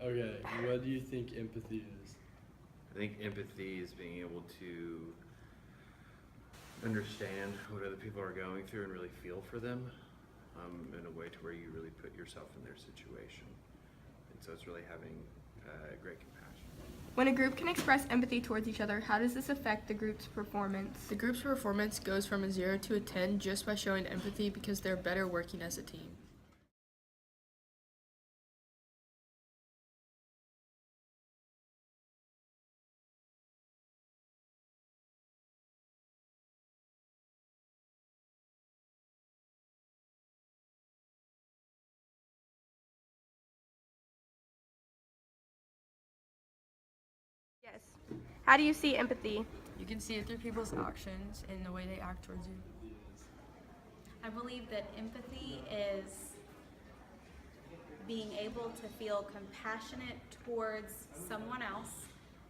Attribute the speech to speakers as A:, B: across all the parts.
A: Okay, what do you think empathy is?
B: I think empathy is being able to understand what other people are going through and really feel for them in a way to where you really put yourself in their situation. And so it's really having great compassion.
C: When a group can express empathy towards each other, how does this affect the group's performance?
D: The group's performance goes from a 0 to a 10 just by showing empathy because they're better working as a team.
C: Yes. How do you see empathy?
D: You can see it through people's actions and the way they act towards you.
E: I believe that empathy is being able to feel compassionate towards someone else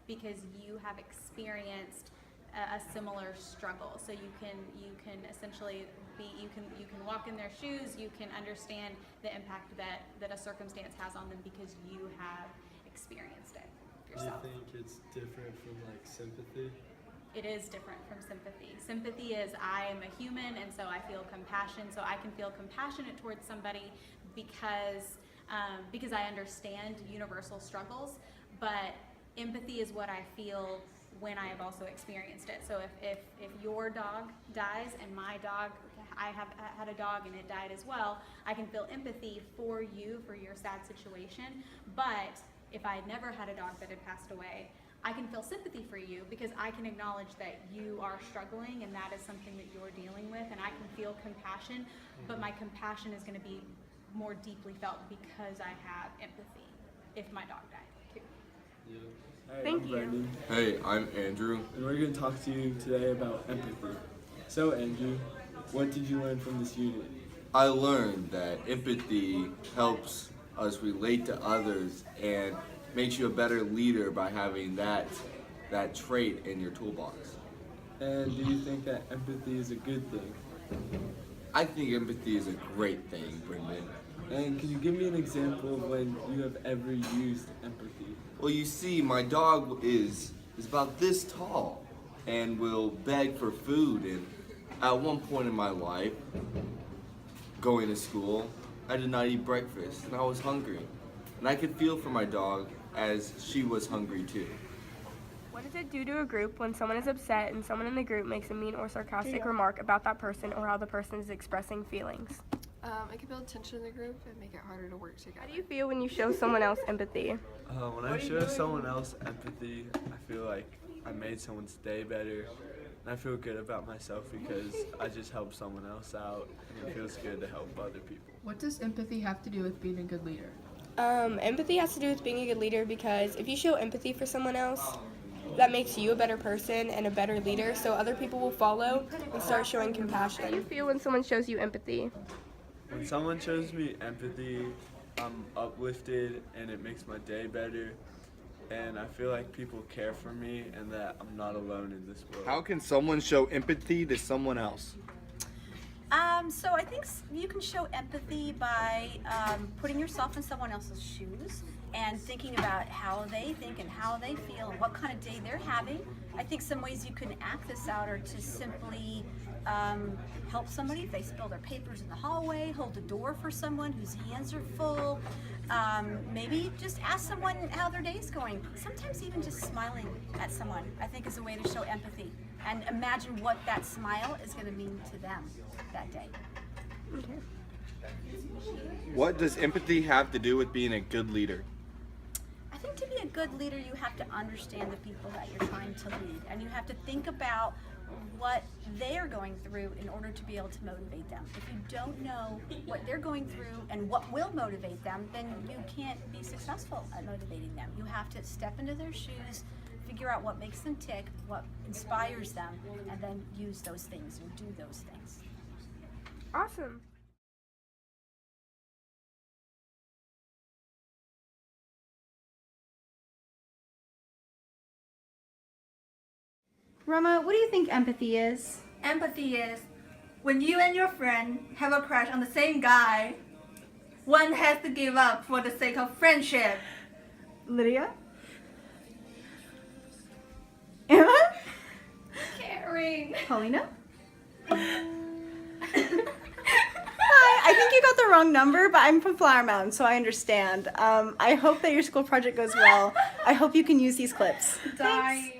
E: because you have experienced a similar struggle. So you can essentially you can walk in their shoes, you can understand the impact that a circumstance has on them because you have experienced it yourself.
A: Do you think it's different from like sympathy?
E: It is different from sympathy. Sympathy is I am a human and so I feel compassion, so I can feel compassionate towards somebody because I understand universal struggles, but empathy is what I feel when I have also experienced it. So if your dog dies and my dog, I have had a dog and it died as well, I can feel empathy for you, for your sad situation, but if I had never had a dog that had passed away, I can feel sympathy for you because I can acknowledge that you are struggling and that is something that you're dealing with, and I can feel compassion, but my compassion is going to be more deeply felt because I have empathy if my dog died too.
A: Yeah.
F: Hi,
C: Thank
F: I'm
C: you.
F: Brendan,
G: Hey, I'm Andrew.
F: and we're going to talk to you today about empathy. So, Andrew, what did you learn from this unit?
G: I learned that empathy helps us relate to others and makes you a better leader by having that trait in your toolbox.
F: And do you think that empathy is a good thing?
G: I think empathy is a great thing, Brendan.
F: And can you give me an example of when you have ever used empathy?
G: Well, you see, my dog is about this tall and will beg for food. And at one point in my life, going to school, I did not eat breakfast and I was hungry. And I could feel for my dog as she was hungry too.
C: What does it do to a group when someone is upset and someone in the group makes a mean or sarcastic remark about that person or how the person is expressing feelings?
D: It can build tension in the group and make it harder to work together.
C: How do you feel when you show someone else empathy?
F: When I show someone else empathy, I feel like I made someone's day better. And I feel good about myself because I just helped someone else out, and it feels good to help other people.
D: What does empathy have to do with being a good leader?
C: Empathy has to do with being a good leader because if you show empathy for someone else, that makes you a better person and a better leader, so other people will follow and start showing compassion. How do you feel when someone shows you empathy?
F: When someone shows me empathy, I'm uplifted and it makes my day better. And I feel like people care for me and that I'm not alone in this world.
H: How can someone show empathy to someone else?
I: So I think you can show empathy by putting yourself in someone else's shoes and thinking about how they think and how they feel and what kind of day they're having. I think some ways you can act this out are to simply help somebody if they spill their papers in the hallway, hold the door for someone whose hands are full, maybe just ask someone how their day's going. Sometimes even just smiling at someone, I think, is a way to show empathy. And imagine what that smile is going to mean to them that day.
C: Okay.
H: What does empathy have to do with being a good leader?
I: I think to be a good leader, you have to understand the people that you're trying to lead, and you have to think about what they are going through in order to be able to motivate them. If you don't know what they're going through and what will motivate them, then you can't be successful at motivating them. You have to step into their shoes, figure out what makes them tick, what inspires them, and then use those things or do those things.
C: Awesome.
J: Roma, what do you think empathy is?
K: Empathy is when you and your friend have a crush on the same guy, one has to give up for the sake of friendship. Lydia? Emma?
C: Caring.
K: Paulina? Hi, I think you got the wrong number, but I'm from Flower Mountain, so I understand. I hope that your school project goes well. I hope you can use these clips.
C: Dying.